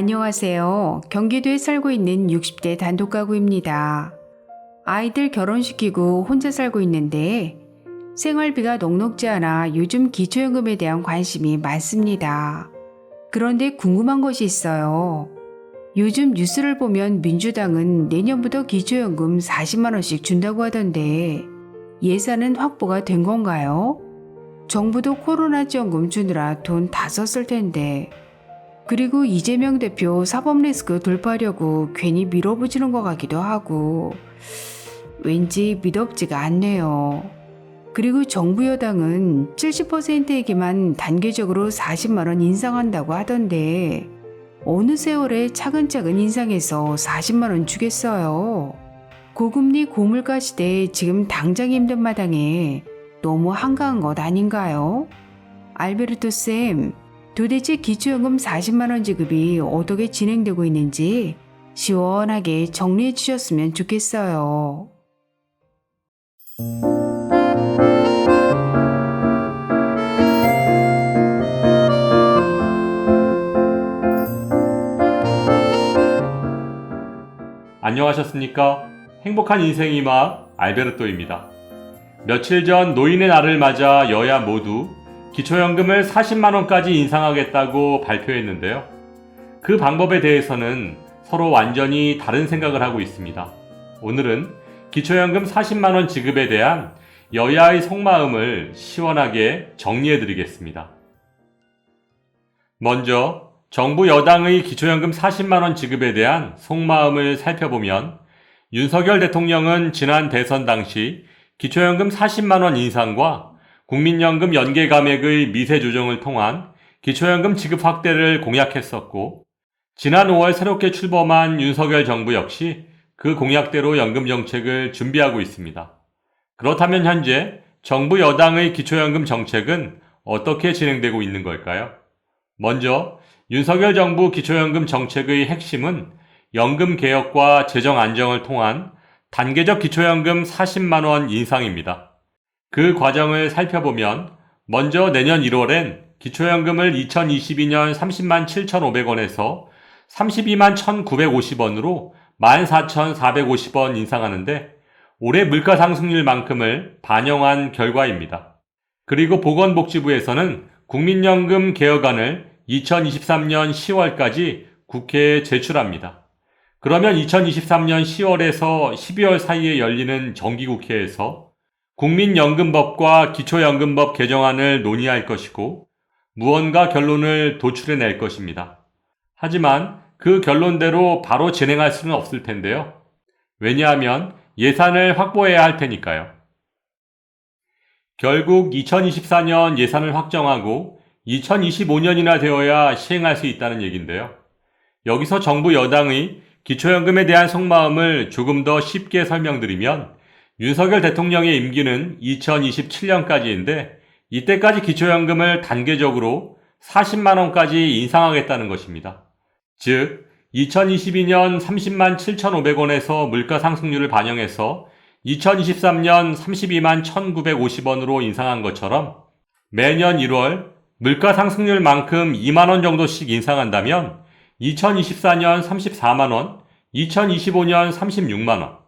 안녕하세요. 경기도에 살고 있는 60대 단독가구입니다. 아이들 결혼시키고 혼자 살고 있는데 생활비가 넉넉지 않아 요즘 기초연금에 대한 관심이 많습니다. 그런데 궁금한 것이 있어요. 요즘 뉴스를 보면 민주당은 내년부터 기초연금 40만 원씩 준다고 하던데 예산은 확보가 된 건가요? 정부도 코로나 지원금 주느라 돈 다 썼을 텐데. 그리고 이재명 대표 사법 리스크 돌파하려고 괜히 밀어붙이는 것 같기도 하고 왠지 믿업지가 않네요. 그리고 정부 여당은 70%에게만 단계적으로 40만 원 인상한다고 하던데 어느 세월에 차근차근 인상해서 40만 원 주겠어요. 고금리 고물가 시대에 지금 당장 힘든 마당에 너무 한가한 것 아닌가요? 알베르토 쌤, 도대체 기초연금 40만 원 지급이 어떻게 진행되고 있는지 시원하게 정리해 주셨으면 좋겠어요. 안녕하셨습니까? 행복한 인생의 맛 알베르토입니다. 며칠 전 노인의 날을 맞아 여야 모두 기초연금을 40만원까지 인상하겠다고 발표했는데요. 그 방법에 대해서는 서로 완전히 다른 생각을 하고 있습니다. 오늘은 기초연금 40만원 지급에 대한 여야의 속마음을 시원하게 정리해드리겠습니다. 먼저 정부 여당의 기초연금 40만원 지급에 대한 속마음을 살펴보면 윤석열 대통령은 지난 대선 당시 기초연금 40만원 인상과 국민연금 연계 감액의 미세 조정을 통한 기초연금 지급 확대를 공약했었고, 지난 5월 새롭게 출범한 윤석열 정부 역시 그 공약대로 연금 정책을 준비하고 있습니다. 그렇다면 현재 정부 여당의 기초연금 정책은 어떻게 진행되고 있는 걸까요? 먼저 윤석열 정부 기초연금 정책의 핵심은 연금 개혁과 재정 안정을 통한 단계적 기초연금 40만원 인상입니다. 그 과정을 살펴보면 먼저 내년 1월엔 기초연금을 2022년 30만 7,500원에서 32만 1,950원으로 14,450원 인상하는데 올해 물가 상승률만큼을 반영한 결과입니다. 그리고 보건복지부에서는 국민연금 개혁안을 2023년 10월까지 국회에 제출합니다. 그러면 2023년 10월에서 12월 사이에 열리는 정기국회에서 국민연금법과 기초연금법 개정안을 논의할 것이고 무언가 결론을 도출해낼 것입니다. 하지만 그 결론대로 바로 진행할 수는 없을 텐데요. 왜냐하면 예산을 확보해야 할 테니까요. 결국 2024년 예산을 확정하고 2025년이나 되어야 시행할 수 있다는 얘기인데요. 여기서 정부 여당의 기초연금에 대한 속마음을 조금 더 쉽게 설명드리면 윤석열 대통령의 임기는 2027년까지인데 이때까지 기초연금을 단계적으로 40만원까지 인상하겠다는 것입니다. 즉 2022년 30만 7,500원에서 물가 상승률을 반영해서 2023년 32만 1,950원으로 인상한 것처럼 매년 1월 물가 상승률만큼 2만원 정도씩 인상한다면 2024년 34만원, 2025년 36만원,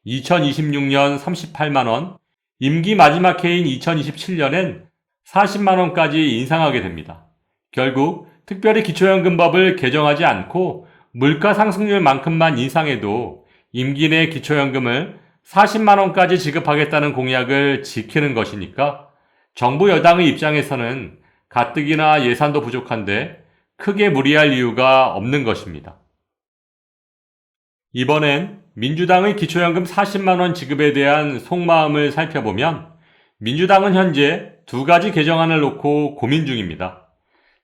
2026년 38만원, 임기 마지막 해인 2027년엔 40만원까지 인상하게 됩니다. 결국 특별히 기초연금법을 개정하지 않고 물가 상승률만큼만 인상해도 임기 내 기초연금을 40만원까지 지급하겠다는 공약을 지키는 것이니까 정부 여당의 입장에서는 가뜩이나 예산도 부족한데 크게 무리할 이유가 없는 것입니다. 이번엔 민주당의 기초연금 40만원 지급에 대한 속마음을 살펴보면 민주당은 현재 두 가지 개정안을 놓고 고민 중입니다.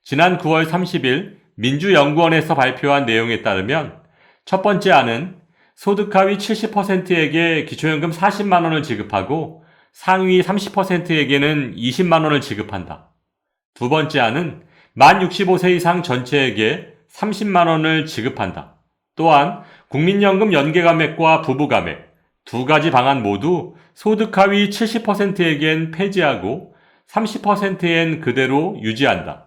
지난 9월 30일 민주연구원에서 발표한 내용에 따르면 첫 번째 안은 소득 하위 70%에게 기초연금 40만원을 지급하고 상위 30%에게는 20만원을 지급한다. 두 번째 안은 만 65세 이상 전체에게 30만원을 지급한다. 또한 국민연금 연계감액과 부부감액 두 가지 방안 모두 소득 하위 70%에겐 폐지하고 30%엔 그대로 유지한다.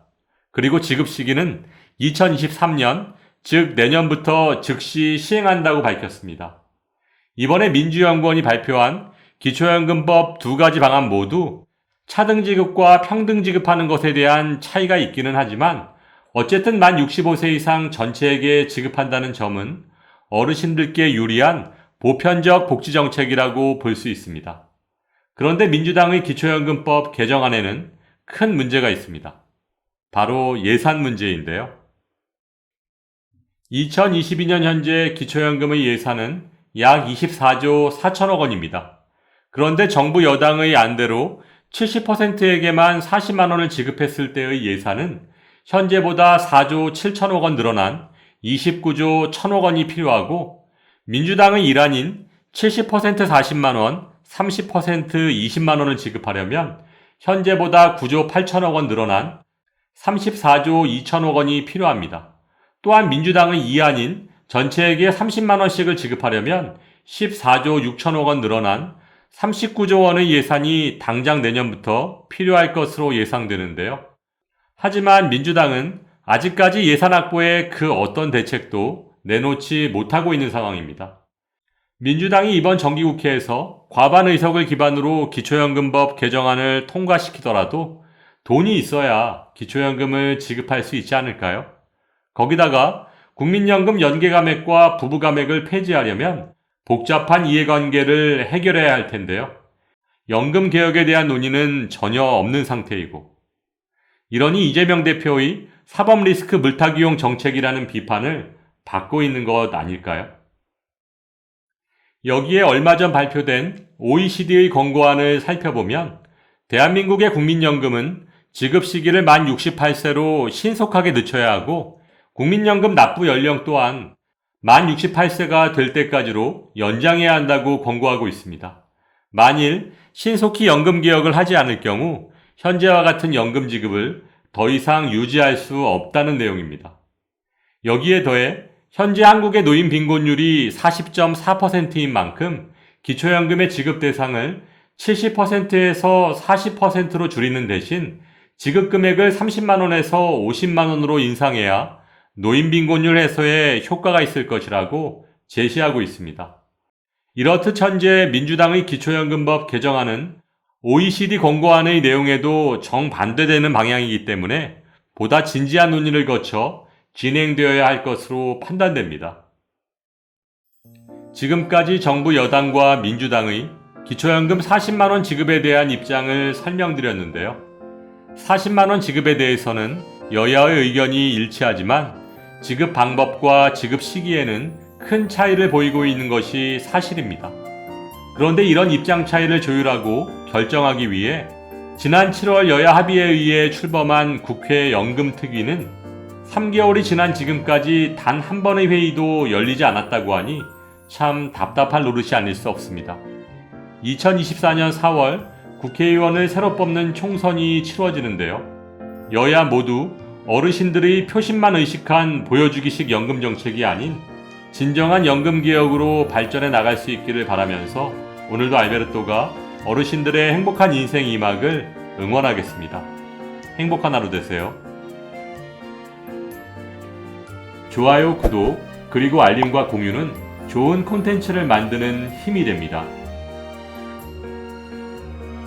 그리고 지급 시기는 2023년 즉 내년부터 즉시 시행한다고 밝혔습니다. 이번에 민주연구원이 발표한 기초연금법 두 가지 방안 모두 차등 지급과 평등 지급하는 것에 대한 차이가 있기는 하지만 어쨌든 만 65세 이상 전체에게 지급한다는 점은 어르신들께 유리한 보편적 복지정책이라고 볼 수 있습니다. 그런데 민주당의 기초연금법 개정안에는 큰 문제가 있습니다. 바로 예산 문제인데요. 2022년 현재 기초연금의 예산은 약 24조 4천억 원입니다. 그런데 정부 여당의 안대로 70%에게만 40만 원을 지급했을 때의 예산은 현재보다 4조 7천억 원 늘어난 29조 1천억 원이 필요하고 민주당의 일환인 70% 40만 원, 30% 20만 원을 지급하려면 현재보다 9조 8천억 원 늘어난 34조 2천억 원이 필요합니다. 또한 민주당의 이안인 전체에게 30만 원씩을 지급하려면 14조 6천억 원 늘어난 39조 원의 예산이 당장 내년부터 필요할 것으로 예상되는데요. 하지만 민주당은 아직까지 예산 확보에 그 어떤 대책도 내놓지 못하고 있는 상황입니다. 민주당이 이번 정기국회에서 과반 의석을 기반으로 기초연금법 개정안을 통과시키더라도 돈이 있어야 기초연금을 지급할 수 있지 않을까요? 거기다가 국민연금 연계감액과 부부감액을 폐지하려면 복잡한 이해관계를 해결해야 할 텐데요. 연금 개혁에 대한 논의는 전혀 없는 상태이고 이러니 이재명 대표의 사법 리스크 물타기용 정책이라는 비판을 받고 있는 것 아닐까요? 여기에 얼마 전 발표된 OECD의 권고안을 살펴보면 대한민국의 국민연금은 지급 시기를 만 68세로 신속하게 늦춰야 하고 국민연금 납부 연령 또한 만 68세가 될 때까지로 연장해야 한다고 권고하고 있습니다. 만일 신속히 연금 개혁을 하지 않을 경우 현재와 같은 연금 지급을 더 이상 유지할 수 없다는 내용입니다. 여기에 더해 현재 한국의 노인 빈곤율이 40.4%인 만큼 기초연금의 지급 대상을 70%에서 40%로 줄이는 대신 지급 금액을 30만 원에서 50만 원으로 인상해야 노인 빈곤율 해소에 효과가 있을 것이라고 제시하고 있습니다. 이렇듯 현재 민주당의 기초연금법 개정안은 OECD 권고안의 내용에도 정반대되는 방향이기 때문에 보다 진지한 논의를 거쳐 진행되어야 할 것으로 판단됩니다. 지금까지 정부 여당과 민주당의 기초연금 40만 원 지급에 대한 입장을 설명드렸는데요. 40만 원 지급에 대해서는 여야의 의견이 일치하지만 지급 방법과 지급 시기에는 큰 차이를 보이고 있는 것이 사실입니다. 그런데 이런 입장 차이를 조율하고 결정하기 위해 지난 7월 여야 합의에 의해 출범한 국회 연금특위는 3개월이 지난 지금까지 단 한 번의 회의도 열리지 않았다고 하니 참 답답할 노릇이 아닐 수 없습니다. 2024년 4월 국회의원을 새로 뽑는 총선이 치러지는데요. 여야 모두 어르신들의 표심만 의식한 보여주기식 연금 정책이 아닌 진정한 연금 개혁으로 발전해 나갈 수 있기를 바라면서 오늘도 알베르토가 어르신들의 행복한 인생 2막을 응원하겠습니다. 행복한 하루 되세요. 좋아요, 구독, 그리고 알림과 공유는 좋은 콘텐츠를 만드는 힘이 됩니다.